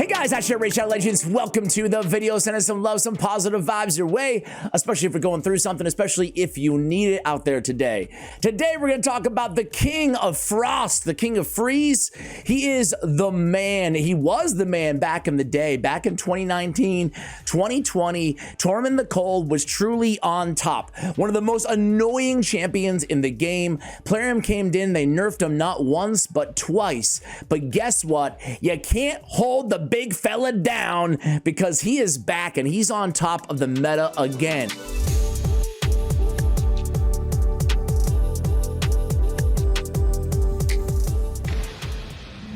Hey guys, Shadow Legends. Welcome to the video. Sending some love, some positive vibes your way, especially if you're going through something, especially if you need it out there today. Today, we're going to talk about the King of Frost, the King of Freeze. He is the man. He was the man back in the day. Back in 2019, 2020, Tormin the Cold was truly on top. One of the most annoying champions in the game. Plarium came in, they nerfed him not once, but twice. But guess what? You can't hold the big fella down because he is back and he's on top of the meta again.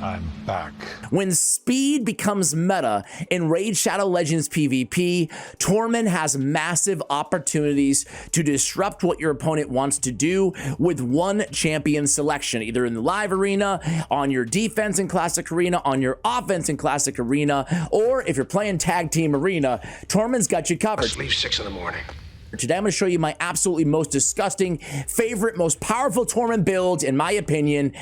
I'm back. When speed becomes meta in Raid Shadow Legends PvP, Tormin has massive opportunities to disrupt what your opponent wants to do with one champion selection, either in the live arena, on your defense in Classic Arena, on your offense in Classic Arena, or if you're playing Tag Team Arena, Tormin's got you covered. Let's leave 6 in the morning. Today, I'm going to show you my absolutely most disgusting, favorite, most powerful Tormin builds, in my opinion,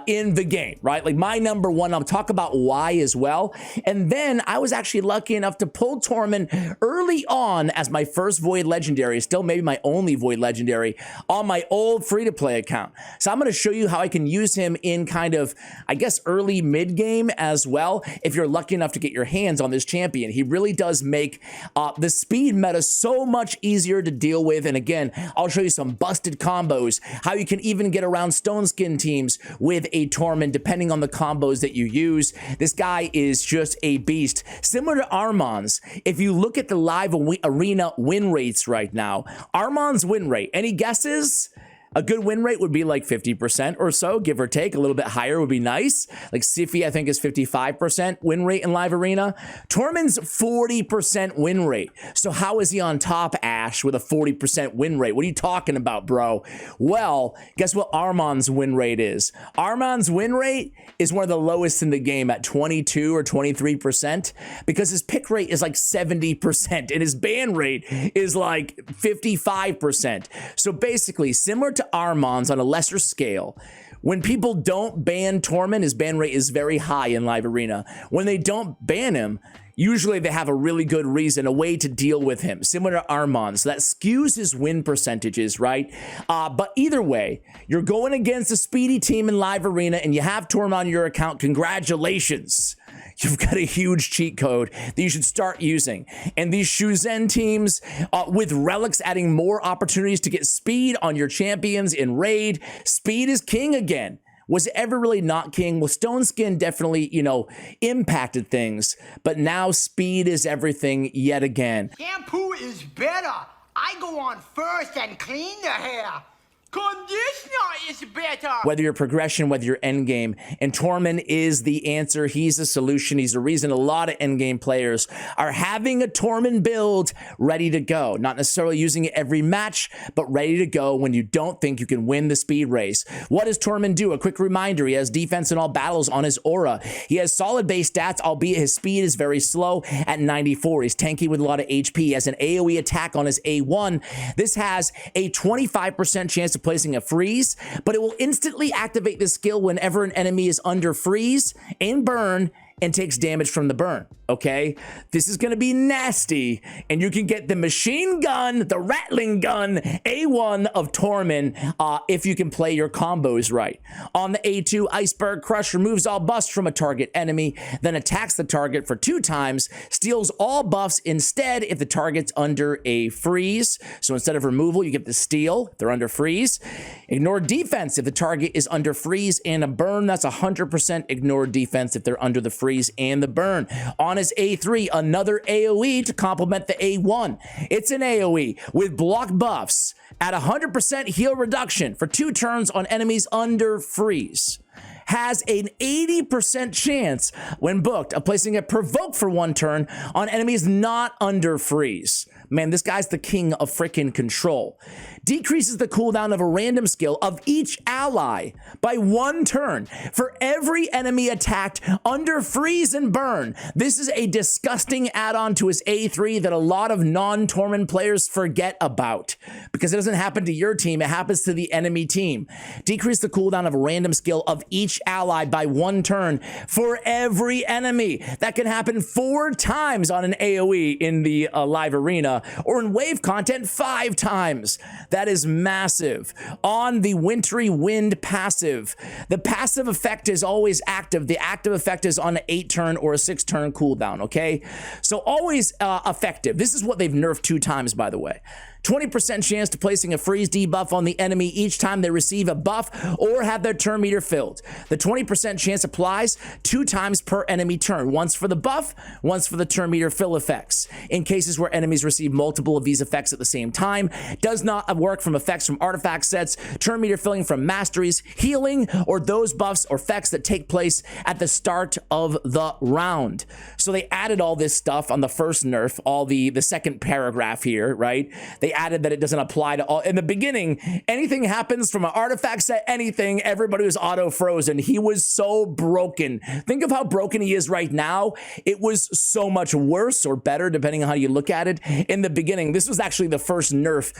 in the game, right? Like my number one. I'll talk about why as well. And then I was actually lucky enough to pull Tormin early on as my first Void Legendary, still maybe my only Void Legendary, on my old free-to-play account. So I'm going to show you how I can use him in kind of, I guess, early mid-game as well, if you're lucky enough to get your hands on this champion. He really does make the speed meta so much easier to deal with. And again, I'll show you some busted combos, how you can even get around Stone Skin teams with a Tormin, depending on the combos that you use. This guy is just a beast. Similar to Armon's, if you look at the live arena win rates right now, Armon's win rate, any guesses? A good win rate would be like 50% or so, give or take. A little bit higher would be nice. Like Siffy, I think, is 55% win rate in live arena. Tormin's 40% win rate. So how is he on top, Ash, with a 40% win rate? What are you talking about, bro? Well, guess what Armon's win rate is? Armon's win rate is one of the lowest in the game at 22 or 23% because his pick rate is like 70% and his ban rate is like 55%. So basically, similar to Armon's on a lesser scale, when people don't ban Tormin, his ban rate is very high in live arena. When they don't ban him, usually they have a really good reason, a way to deal with him, similar to Armon's. So that skews his win percentages, right? But either way, you're going against a speedy team in live arena and you have Tormin on your account. Congratulations. You've got a huge cheat code that you should start using. And these Shuzen teams with relics adding more opportunities to get speed on your champions in raid. Speed is king again. Was it ever really not king? Well, Stone Skin definitely, you know, impacted things, but now speed is everything yet again. Shampoo is better. I go on first and clean the hair. Conditioner is better. Whether your progression, whether your end game, and Tormin is the answer. He's a solution. He's the reason a lot of end game players are having a Tormin build ready to go. Not necessarily using it every match, but ready to go when you don't think you can win the speed race. What does Tormin do? A quick reminder, he has defense in all battles on his aura. He has solid base stats, albeit his speed is very slow at 94. He's tanky with a lot of HP. He has an AoE attack on his A1. This has a 25% chance of placing a freeze, but it will instantly activate this skill whenever an enemy is under freeze and burn and takes damage from the burn, okay? This is gonna be nasty, and you can get the machine gun, the rattling gun, A1 of Tormin if you can play your combos right. On the A2, Iceberg Crush removes all buffs from a target enemy, then attacks the target for 2 times, steals all buffs instead if the target's under a freeze. So instead of removal, you get the steal if they're under freeze. Ignore defense if the target is under freeze and a burn. That's 100% ignore defense if they're under the freeze and the burn. On his A3, another AoE to complement the A1. It's an AoE with block buffs at 100% heal reduction for 2 turns on enemies under freeze. Has an 80% chance when booked of placing a provoke for 1 turn on enemies not under freeze. Man, this guy's the king of frickin' control. Decreases the cooldown of a random skill of each ally by 1 turn for every enemy attacked under freeze and burn. This is a disgusting add-on to his A3 that a lot of non-Tormin players forget about because it doesn't happen to your team, it happens to the enemy team. Decrease the cooldown of a random skill of each ally by 1 turn for every enemy. That can happen 4 times on an AoE in the live arena, or in wave content 5 times. That is massive. On the Wintry Wind passive, the passive effect is always active. The active effect is on an 8-turn or a 6-turn cooldown, okay? So always effective. This is what they've nerfed 2 times, by the way. 20% chance to placing a freeze debuff on the enemy each time they receive a buff or have their turn meter filled. The 20% chance applies 2 times per enemy turn, once for the buff, once for the turn meter fill effects. In cases where enemies receive multiple of these effects at the same time, does not work from effects from artifact sets, turn meter filling from masteries, healing, or those buffs or effects that take place at the start of the round. So they added all this stuff on the first nerf, all the second paragraph here, right? They added that it doesn't apply to all. In the beginning, anything happens from an artifact set, anything, everybody was auto frozen. He was so broken. Think of how broken he is right now. It was so much worse or better, depending on how you look at it. In the beginning, this was actually the first nerf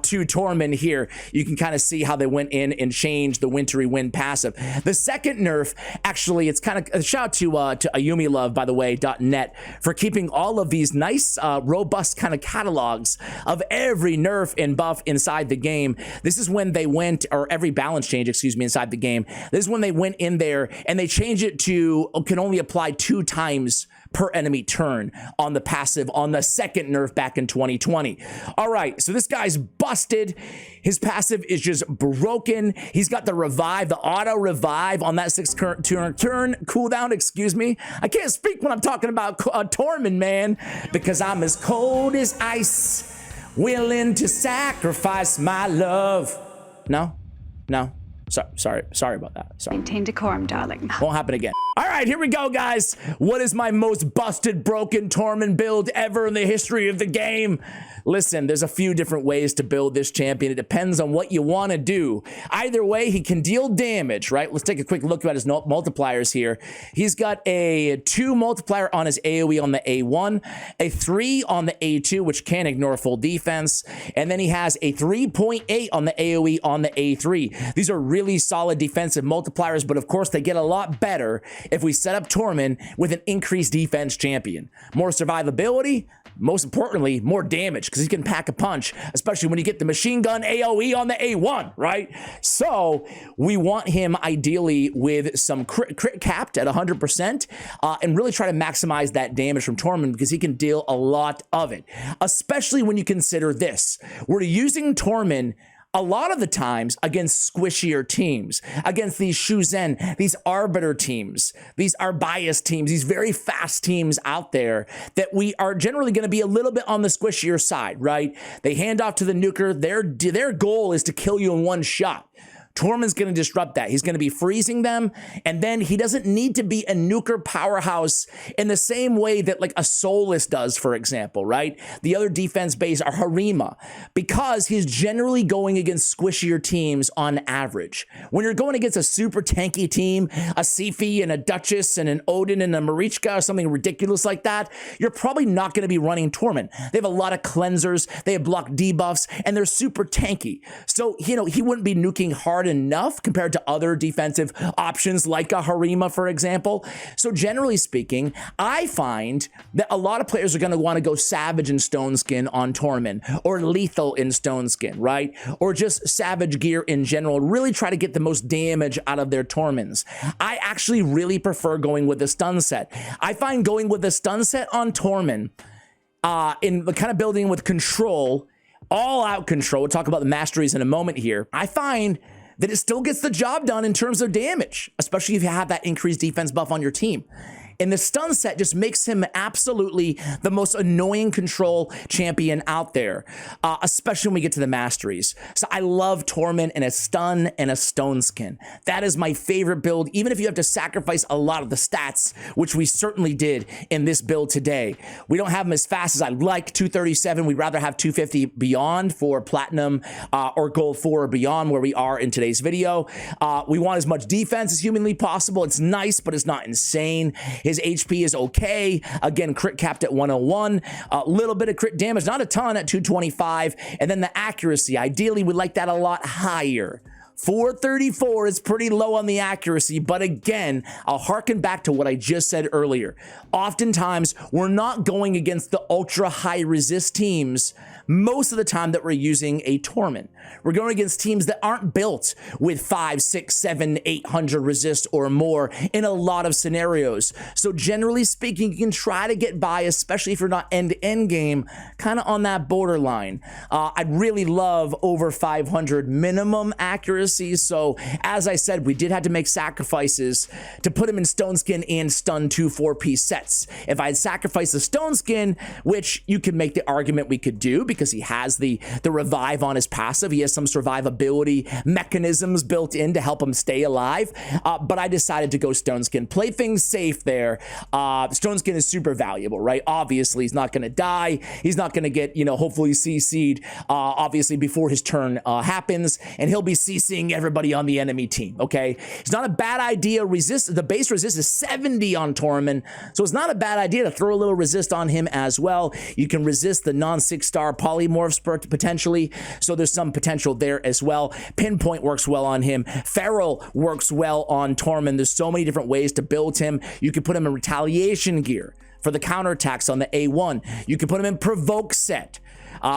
to Tormin here. You can kind of see how they went in and changed the Wintry Wind passive. The second nerf, actually, it's kind of a shout out to Ayumi Love, by the way, .net, for keeping all of these nice, robust kind of catalogs of every nerf and buff inside the game. This is when they went, or every balance change, excuse me, inside the game. This is when they went in there and they changed it to can only apply 2 times per enemy turn on the passive on the second nerf back in 2020. All right, so this guy's busted. His passive is just broken. He's got the revive, the auto revive on that 6-turn cooldown, excuse me. I can't speak when I'm talking about Tormin, man, because I'm as cold as ice, willing to sacrifice my love. No. Sorry about that. Sorry. Maintain decorum, darling. Won't happen again. All right, here we go, guys. What is my most busted, broken Tormin build ever in the history of the game? Listen, there's a few different ways to build this champion. It depends on what you want to do. Either way, he can deal damage, right? Let's take a quick look at his multipliers here. He's got a 2 multiplier on his AoE on the A1, a 3 on the A2, which can ignore full defense, and then he has a 3.8 on the AoE on the A3. These are really solid defensive multipliers, but of course, they get a lot better if we set up Tormin with an increased defense champion. More survivability, most importantly, more damage, because he can pack a punch, especially when you get the machine gun AoE on the A1, right? So we want him ideally with some crit capped at 100% and really try to maximize that damage from Tormin because he can deal a lot of it, especially when you consider this. We're using Tormin a lot of the times against squishier teams, against these Shuzen, these Arbiter teams, these Arbias teams, these very fast teams out there that we are generally going to be a little bit on the squishier side, right? They hand off to the nuker. Their goal is to kill you in 1 shot. Tormin's going to disrupt that. He's going to be freezing them, and then he doesn't need to be a nuker powerhouse in the same way that like a Soulless does, for example, right? The other defense base are Harima, because he's generally going against squishier teams on average. When you're going against a super tanky team, a Sifi and a Duchess and an Odin and a Marichka or something ridiculous like that, you're probably not going to be running Tormin. They have a lot of cleansers, they have block debuffs, and they're super tanky. So, you know, he wouldn't be nuking hard enough compared to other defensive options like a Harima, for example. So generally speaking, I find that a lot of players are going to want to go Savage in Stone Skin on Tormin, or Lethal in Stone Skin, right? Or just Savage gear in general, really try to get the most damage out of their Tormins. I actually really prefer going with the stun set. I find going with the stun set on Tormin in the kind of building with control, all out control, we'll talk about the masteries in a moment here, I find that it still gets the job done in terms of damage, especially if you have that increased defense buff on your team. And the stun set just makes him absolutely the most annoying control champion out there, especially when we get to the masteries. So I love Tormin in a stun and a stone skin. That is my favorite build, even if you have to sacrifice a lot of the stats, which we certainly did in this build today. We don't have him as fast as I like, 237. We'd rather have 250 beyond for platinum or gold 4 or beyond where we are in today's video. We want as much defense as humanly possible. It's nice, but it's not insane. His HP is okay. Again, crit capped at 101. A little bit of crit damage, not a ton, at 225. And then the accuracy. Ideally, we'd like that a lot higher. 434 is pretty low on the accuracy, but again, I'll harken back to what I just said earlier. Oftentimes, we're not going against the ultra high resist teams most of the time that we're using a Tormin. We're going against teams that aren't built with 5, 6, 7, 800 resist or more in a lot of scenarios. So generally speaking, you can try to get by, especially if you're not end-to-end game, kind of on that borderline. I'd really love over 500 minimum accuracy. So as I said, we did have to make sacrifices to put him in Stone Skin and Stun 2 4-piece sets. If I had sacrificed the Stone Skin, which you could make the argument we could do because he has the revive on his passive, he has some survivability mechanisms built in to help him stay alive, but I decided to go Stone Skin. Play things safe there. Stone Skin is super valuable, right? Obviously, he's not going to die. He's not going to get, hopefully CC'd, obviously, before his turn happens, and he'll be CCing everybody on the enemy team, okay? It's not a bad idea. The base resist is 70 on Tormin, so it's not a bad idea to throw a little resist on him as well. You can resist the non-6-star polymorphs potentially, so there's some potential there as well. Pinpoint works well on him. Feral works well on Tormin. There's so many different ways to build him. You can put him in retaliation gear for the counterattacks on the A1. You can put him in provoke set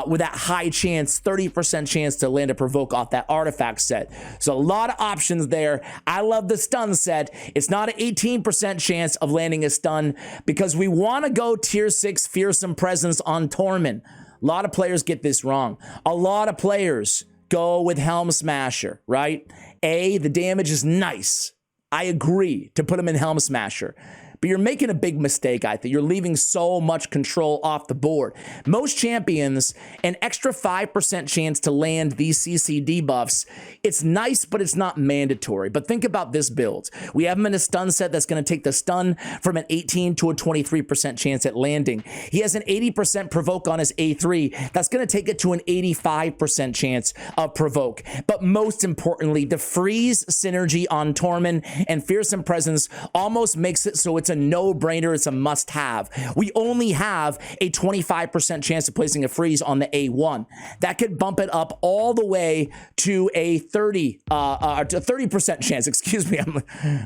with that high chance, 30% chance to land a provoke off that artifact set. So a lot of options there. I love the stun set. It's not an 18% chance of landing a stun because we want to go tier 6 fearsome presence on Tormin. A lot of players get this wrong. A lot of players go with Helm Smasher, right? The damage is nice. I agree to put him in Helm Smasher. But you're making a big mistake, I think. You're leaving so much control off the board. Most champions, an extra 5% chance to land these CC debuffs. It's nice, but it's not mandatory. But think about this build. We have him in a stun set that's going to take the stun from an 18 to a 23% chance at landing. He has an 80% provoke on his A3. That's going to take it to an 85% chance of provoke. But most importantly, the freeze synergy on Tormin and Fearsome Presence almost makes it so it's a no-brainer. It's a must-have. We only have a 25% chance of placing a freeze on the A1. That could bump it up all the way to a 30% chance. Excuse me.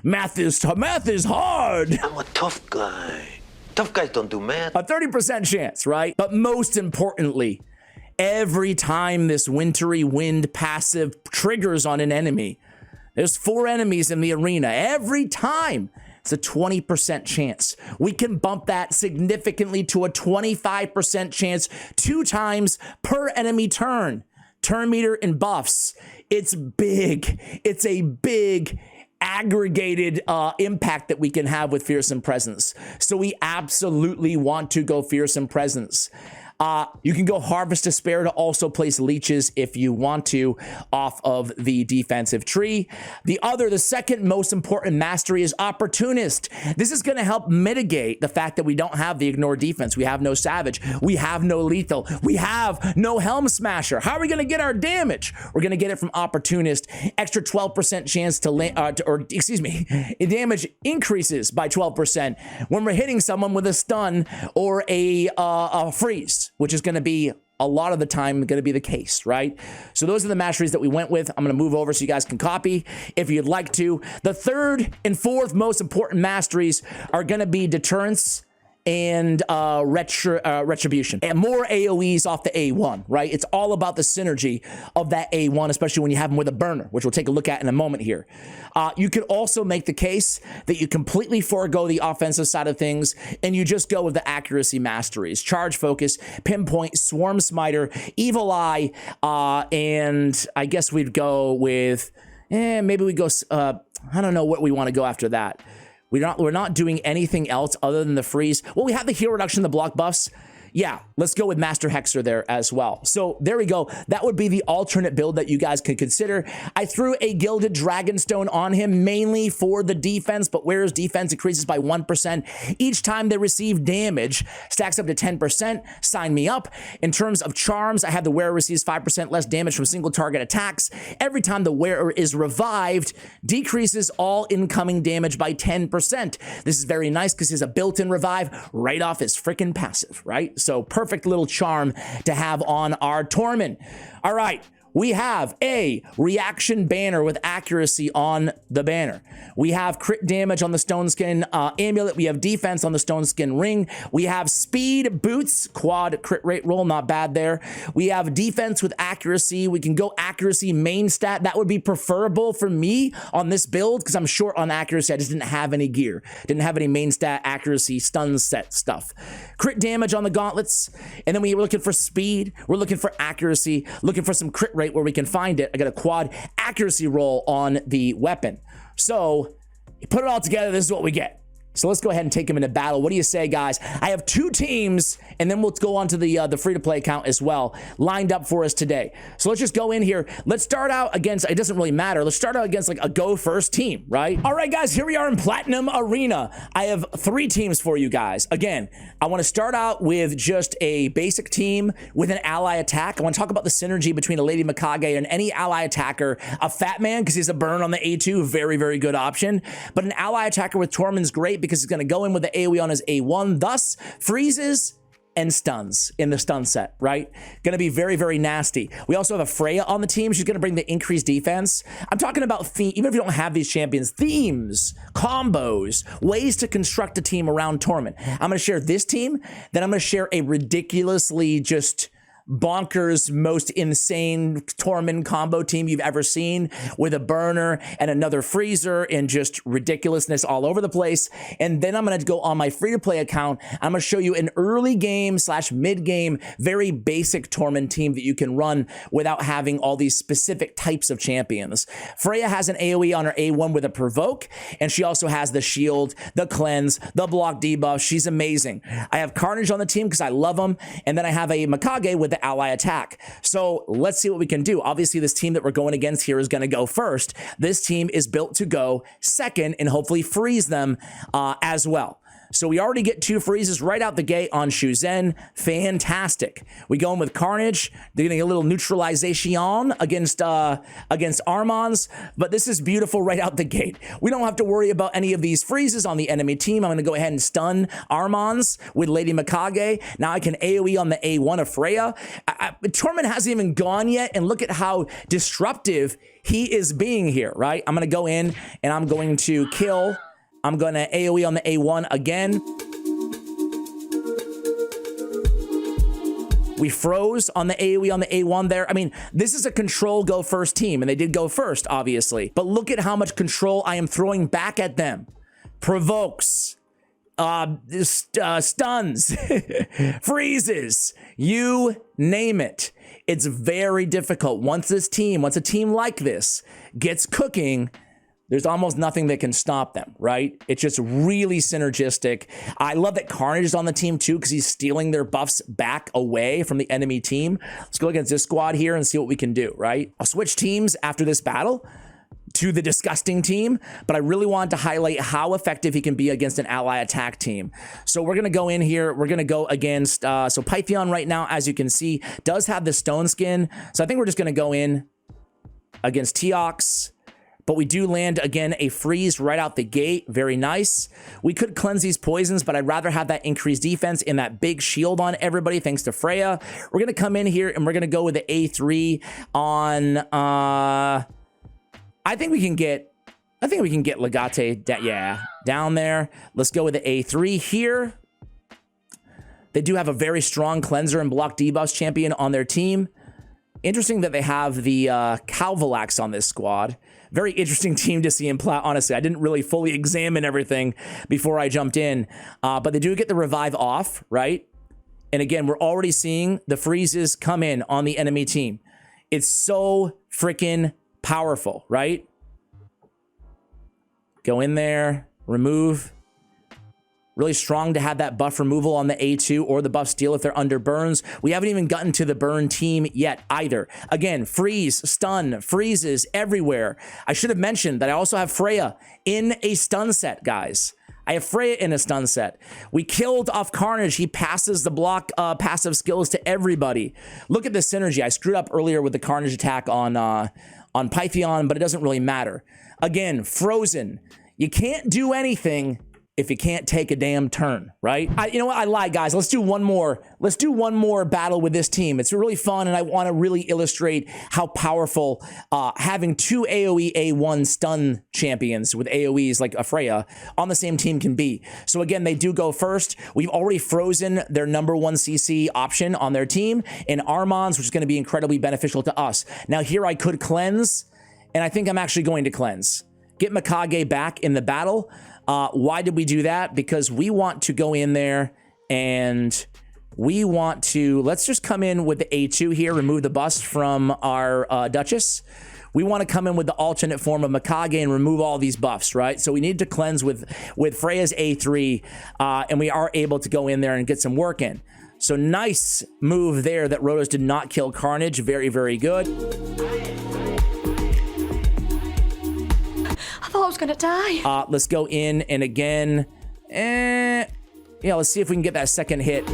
Math is hard. I'm a tough guy. Tough guys don't do math. A 30% chance, right? But most importantly, every time this wintry wind passive triggers on an enemy, there's 4 enemies in the arena. Every time, it's a 20% chance. We can bump that significantly to a 25% chance 2 times per enemy turn. Turn meter and buffs. It's big. It's a big aggregated impact that we can have with Fearsome Presence. So we absolutely want to go Fearsome Presence. You can go Harvest Despair to also place leeches if you want to off of the defensive tree. The second most important mastery is Opportunist. This is going to help mitigate the fact that we don't have the Ignore defense. We have no Savage. We have no Lethal. We have no Helm Smasher. How are we going to get our damage? We're going to get it from Opportunist. Extra 12% chance to land, damage increases by 12% when we're hitting someone with a stun or a freeze, which is going to be a lot of the time going to be the case, right? So those are the masteries that we went with. I'm going to move over so you guys can copy if you'd like to. The third and fourth most important masteries are going to be Deterrence and Retribution, and more AoEs off the A1, right? It's all about the synergy of that A1, especially when you have them with a burner, which we'll take a look at in a moment here. You could also make the case that you completely forego the offensive side of things and you just go with the accuracy masteries: Charge Focus, Pinpoint, Swarm Smiter, Evil Eye, and I guess we'd go with, maybe we go, I don't know what we want to go after that. We're not doing anything else other than the freeze. Well, we have the heal reduction, the block buffs. Yeah, let's go with Master Hexer there as well. So there we go. That would be the alternate build that you guys could consider. I threw a Gilded Dragonstone on him mainly for the defense, but where his defense increases by 1% each time they receive damage, stacks up to 10%. Sign me up. In terms of charms, I have the wearer receives 5% less damage from single target attacks. Every time the wearer is revived, decreases all incoming damage by 10%. This is very nice because he's a built-in revive right off his freaking passive, right? So perfect little charm to have on our Tormin. All right. We have a reaction banner with accuracy on the banner. We have crit damage on the stone skin amulet. We have defense on the stone skin ring. We have speed boots, quad crit rate roll, not bad there. We have defense with accuracy. We can go accuracy main stat. That would be preferable for me on this build because I'm short on accuracy. I just didn't have any gear. Didn't have any main stat accuracy stun set stuff. Crit damage on the gauntlets. And then we were looking for speed. We're looking for accuracy, looking for some crit rate where we can find it. I got a quad accuracy roll on the weapon. So you put it all together, this is what we get. So let's go ahead and take him into battle. What do you say, guys? I have 2 teams, and then we'll go on to the free-to-play account as well, lined up for us today. So let's just go in here. Let's start out against, it doesn't really matter. Let's start out against like a go first team, right? All right, guys, here we are in Platinum Arena. I have 3 teams for you guys. Again, I want to start out with just a basic team with an ally attack. I want to talk about the synergy between a Lady Mikage and any ally attacker. A Fat Man, because he's a burn on the A2, very, very good option. But an ally attacker with Tormin's great because he's going to go in with the AoE on his A1, thus freezes and stuns in the stun set, right? Going to be very, very nasty. We also have a Freya on the team. She's going to bring the increased defense. I'm talking about even if you don't have these champions, themes, combos, ways to construct a team around Tormin. I'm going to share this team, then I'm going to share a ridiculously just bonkers, most insane Tormin combo team you've ever seen with a burner and another freezer and just ridiculousness all over the place. And then I'm going to go on my free-to-play account. I'm going to show you an early game / mid-game, very basic Tormin team that you can run without having all these specific types of champions. Freya has an AoE on her A1 with a provoke, and she also has the shield, the cleanse, the block debuff. She's amazing. I have Carnage on the team because I love him, and then I have a Mikage with the ally attack. So let's see what we can do. Obviously, this team that we're going against here is going to go first. This team is built to go second and hopefully freeze them as well. So we already get 2 freezes right out the gate on Shuzen. Fantastic. We go in with Carnage. They're getting a little neutralization against Armons, but this is beautiful right out the gate. We don't have to worry about any of these freezes on the enemy team. I'm going to go ahead and stun Armons with Lady Mikage. Now I can AoE on the A1 of Freya. Tormin hasn't even gone yet, and look at how disruptive he is being here, right? I'm going to go in, and I'm going to kill. I'm going to AoE on the A1 again. We froze on the AoE on the A1 there. I mean, this is a control go first team, and they did go first, obviously. But look at how much control I am throwing back at them. Provokes, stuns, freezes, you name it. It's very difficult. Once a team like this gets cooking, there's almost nothing that can stop them, right? It's just really synergistic. I love that Carnage is on the team too because he's stealing their buffs back away from the enemy team. Let's go against this squad here and see what we can do, right? I'll switch teams after this battle to the disgusting team, but I really wanted to highlight how effective he can be against an ally attack team. So we're going to go in here. We're going to go against, so Pythion right now, as you can see, does have the stone skin. So I think we're just going to go in against Teox. But we do land, again, a freeze right out the gate. Very nice. We could cleanse these poisons, but I'd rather have that increased defense and that big shield on everybody, thanks to Freya. We're going to come in here, and we're going to go with the A3 on... I think we can get Legate, down there. Let's go with the A3 here. They do have a very strong cleanser and block debuffs champion on their team. Interesting that they have the Calvalax on this squad. Very interesting team to see in Plat, honestly. I didn't really fully examine everything before I jumped in. But they do get the revive off, right? And again, we're already seeing the freezes come in on the enemy team. It's so freaking powerful, right? Go in there, remove. Really strong to have that buff removal on the A2 or the buff steal if they're under burns. We haven't even gotten to the burn team yet either. Again, freeze, stun, freezes everywhere. I should have mentioned that I also have Freya in a stun set, guys. I have Freya in a stun set. We killed off Carnage. He passes the block passive skills to everybody. Look at the synergy. I screwed up earlier with the Carnage attack on Pythion, but it doesn't really matter. Again, frozen. You can't do anything if you can't take a damn turn, right? You know what? I lied, guys. Let's do one more. Let's do one more battle with this team. It's really fun, and I want to really illustrate how powerful having two AoE A1 stun champions with AoEs like Freya on the same team can be. So again, they do go first. We've already frozen their #1 CC option on their team in Armand's, which is going to be incredibly beneficial to us. Now here I could cleanse, and I think I'm actually going to cleanse. Get Mikage back in the battle. Why did we do that? Because we want to go in there and we want to, let's just come in with the A2 here, remove the bust from our Duchess. We want to come in with the alternate form of Mikage and remove all these buffs, right? So we need to cleanse with Freya's A3, and we are able to go in there and get some work in. So nice move there that Rotos did not kill Carnage. Very, very good. I thought I was gonna die. Let's go in and again. Yeah, let's see if we can get that second hit.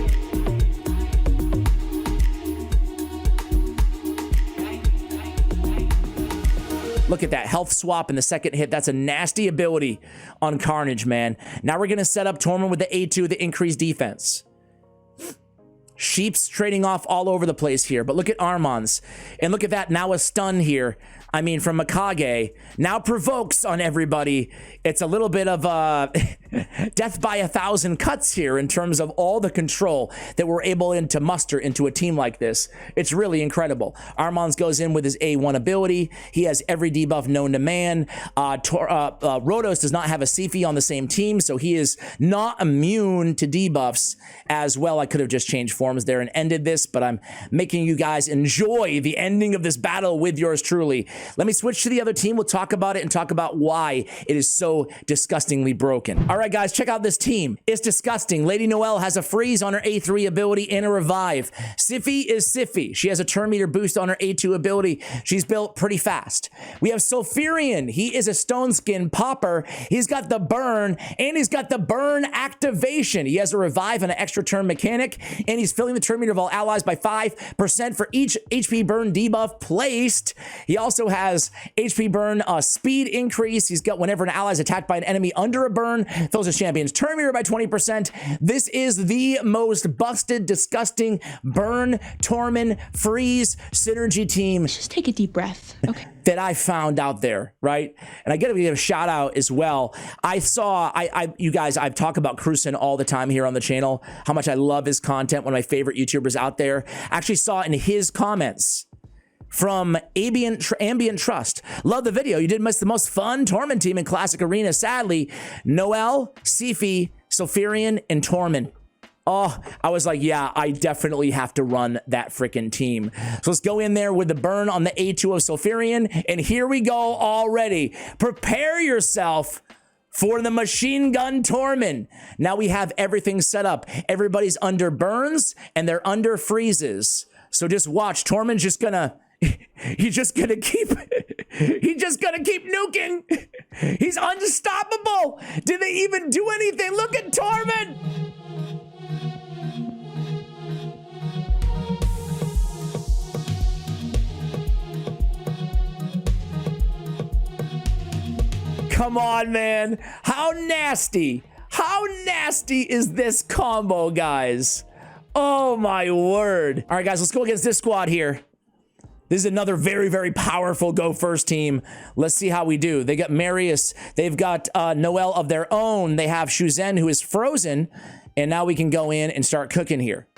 Look at that health swap in the second hit. That's a nasty ability on Carnage, man. Now we're gonna set up Tormin with the A2, the increased defense. Sheep's trading off all over the place here, but look at Armand's. And look at that, now a stun here. I mean, from Mikage, now provokes on everybody. It's a little bit of death by 1,000 cuts here in terms of all the control that we're able to muster into a team like this. It's really incredible. Armand's goes in with his A1 ability. He has every debuff known to man. Rotos does not have a Sifi on the same team, so he is not immune to debuffs as well. I could have just changed forms there and ended this, but I'm making you guys enjoy the ending of this battle with yours truly. Let me switch to the other team. We'll talk about it and talk about why it is so disgustingly broken. All right, guys, check out this team. It's disgusting. Lady Noelle has a freeze on her A3 ability and a revive. Sify is Sify. She has a turn meter boost on her A2 ability. She's built pretty fast. We have Sulfurion. He is a stone skin popper. He's got the burn, and he's got the burn activation. He has a revive and an extra turn mechanic, and he's filling the turn meter of all allies by 5% for each HP burn debuff placed. He also has HP burn speed increase. He's got whenever an ally is attacked by an enemy under a burn, fills his champion's turn meter by 20%. This is the most busted, disgusting burn, Tormin, freeze, synergy team. Just take a deep breath. Okay. That I found out there, right? And I gotta give a shout out as well. You guys, I've talked about Cruisen all the time here on the channel, how much I love his content, one of my favorite YouTubers out there. I actually saw in his comments from Ambient Trust. Love the video. You did miss the most fun Tormin team in Classic Arena. Sadly, Noelle, Sify, Sulfurion, and Tormin. Oh, I was like, yeah, I definitely have to run that freaking team. So let's go in there with the burn on the A2 of Sulfurion. And here we go already. Prepare yourself for the machine gun Tormin. Now we have everything set up. Everybody's under burns and they're under freezes. So just watch. Tormin's just gonna... He's just gonna keep nuking. He's unstoppable. Did they even do anything? Look at Tormin. Come on, man. How nasty is this combo, guys? Oh my word. All right, guys, let's go against this squad here. This is another very, very powerful go first team. Let's see how we do. They got Marius. They've got Noelle of their own. They have Shuzen, who is frozen. And now we can go in and start cooking here.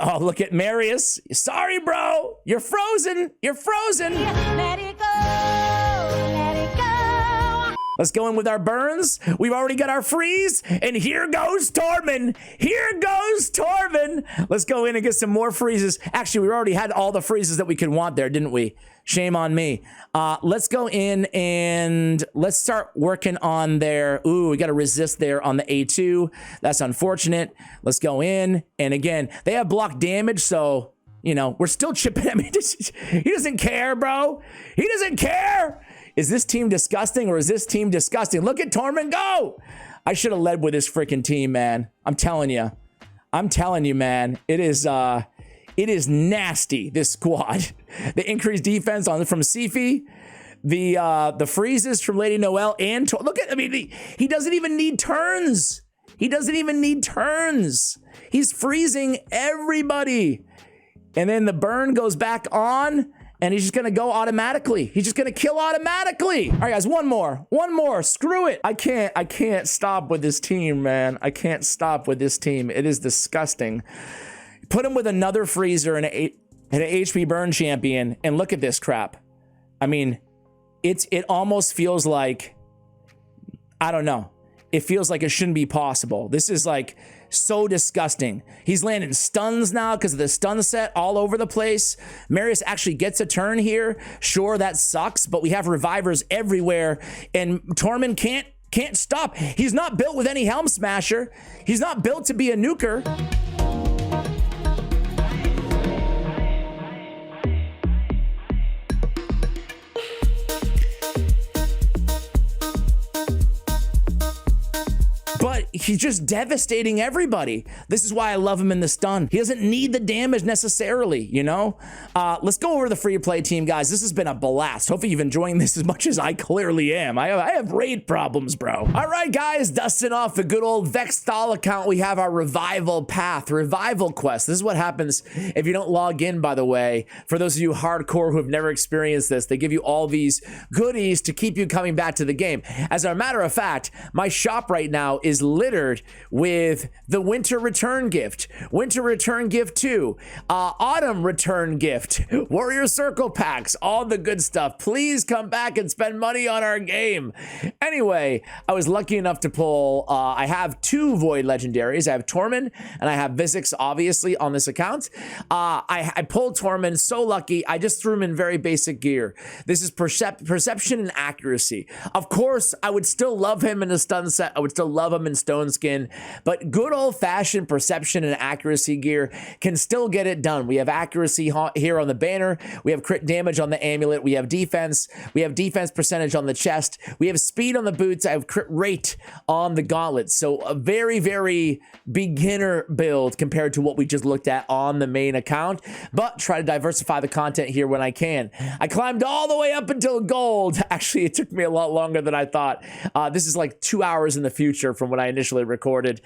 Oh, look at Marius. Sorry, bro. You're frozen. You're frozen. Let it go. Let it go. Let's go in with our burns. We've already got our freeze, and here goes Tormin. Here goes Tormin. Let's go in and get some more freezes. Actually, we already had all the freezes that we could want there, didn't we? Shame on me. Let's go in and let's start working on their, ooh, we got to resist there on the A2. That's unfortunate. Let's go in, and again, they have block damage, so, you know, we're still chipping. I mean, he doesn't care, bro. He doesn't care. Is this team disgusting or is this team disgusting? Look at Tormin go. I should have led with this freaking team, man. I'm telling you. I'm telling you, man. It is nasty, this squad. The increased defense from Sifi, the freezes from Lady Noelle, and look at, I mean, he doesn't even need turns. He doesn't even need turns. He's freezing everybody. And then the burn goes back on. And he's just going to go automatically. He's just going to kill automatically. All right, guys, one more. Screw it. I can't stop with this team, man. I can't stop with this team. It is disgusting. Put him with another freezer and an HP burn champion, and look at this crap. I mean, it almost feels like, I don't know. It feels like it shouldn't be possible. This is like so disgusting. He's landing stuns now because of the stun set all over the place. Marius actually gets a turn here. Sure, that sucks, but we have revivers everywhere, and Tormin can't stop. He's not built with any Helm Smasher. He's not built to be a nuker. But he's just devastating everybody. This is why I love him in the stun. He doesn't need the damage necessarily, you know? Let's go over the free-to-play team, guys. This has been a blast. Hopefully you've enjoying this as much as I clearly am. I have raid problems, bro. All right, guys, dusting off the good old Vextal account, we have our revival path, revival quest. This is what happens if you don't log in, by the way. For those of you hardcore who have never experienced this, they give you all these goodies to keep you coming back to the game. As a matter of fact, my shop right now is littered with the winter return gift, winter return gift 2, autumn return gift, warrior circle packs, all the good stuff. Please come back and spend money on our game. Anyway, I was lucky enough to pull, I have 2 void legendaries. I have Tormin and I have Visix, obviously, on this account. I pulled Tormin, so lucky. I just threw him in very basic gear. This is perception and accuracy. Of course, I would still love him in a stun set. I would still love him in stone skin, but good old-fashioned perception and accuracy gear can still get it done. We have accuracy here on the banner, we have crit damage on the amulet, we have defense percentage on the chest, we have speed on the boots, I have crit rate on the gauntlets. So a very, very beginner build compared to what we just looked at on the main account, but try to diversify the content here when I can. I climbed all the way up until gold. Actually, it took me a lot longer than I thought. This is like 2 hours in the future from when I initially recorded,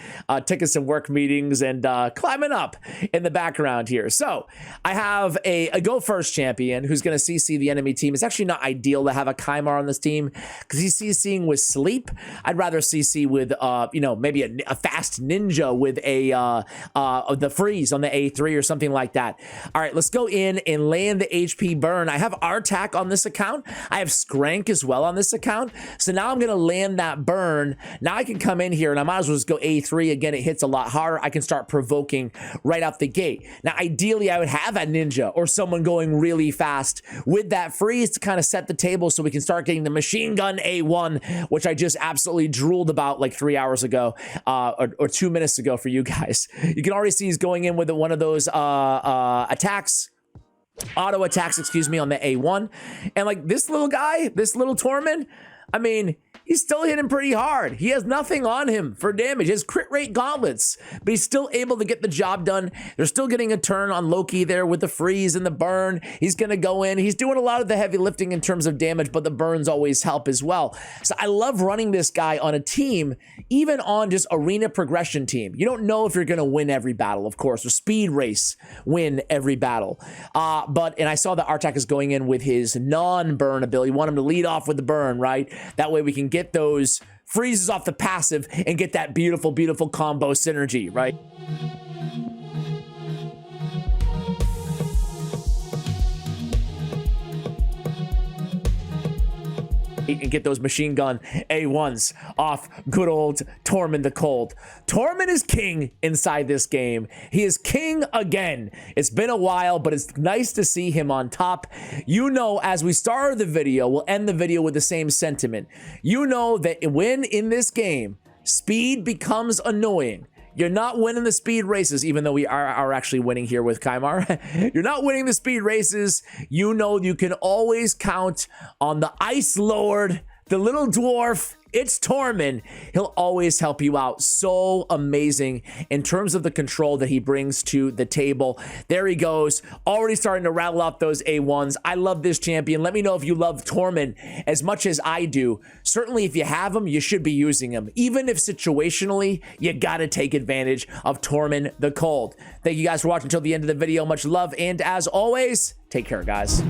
taking some work meetings and climbing up in the background here. So I have a go first champion who's going to CC the enemy team. It's actually not ideal to have a Kymar on this team because he's CCing with sleep. I'd rather CC with, you know, maybe a fast ninja with the freeze on the A3 or something like that. All right, let's go in and land the HP burn. I have Artak on this account. I have Skrank as well on this account. So now I'm going to land that burn. Now I can come in here and I might as well just go A3. Again, it hits a lot harder. I can start provoking right out the gate. Now, ideally, I would have a ninja or someone going really fast with that freeze to kind of set the table so we can start getting the machine gun A1, which I just absolutely drooled about like 3 hours ago or 2 minutes ago for you guys. You can already see he's going in with one of those attacks. Auto attacks, excuse me, on the A1. And like this little guy, this little Tormin, I mean, he's still hitting pretty hard. He has nothing on him for damage. He has crit rate gauntlets, but he's still able to get the job done. They're still getting a turn on Loki there with the freeze and the burn. He's going to go in. He's doing a lot of the heavy lifting in terms of damage, but the burns always help as well. So I love running this guy on a team, even on just arena progression team. You don't know if you're going to win every battle, of course, or speed race win every battle. And I saw that Artak is going in with his non-burn ability. You want him to lead off with the burn, right? That way we can get those freezes off the passive and get that beautiful, beautiful combo synergy, right? and get those machine gun A1s off good old Tormin the Cold. Tormin is king inside this game. He is king again. It's been a while, but it's nice to see him on top. You know, as we started the video, we'll end the video with the same sentiment. You know that when in this game, speed becomes annoying. You're not winning the speed races, even though we are actually winning here with Kaimar. You're not winning the speed races. You know you can always count on the Ice Lord, the little dwarf. It's Tormin. He'll always help you out. So amazing in terms of the control that he brings to the table. There he goes. Already starting to rattle off those A1s. I love this champion. Let me know if you love Tormin as much as I do. Certainly, if you have him, you should be using him. Even if situationally, you got to take advantage of Tormin the Cold. Thank you guys for watching until the end of the video. Much love. And as always, take care, guys.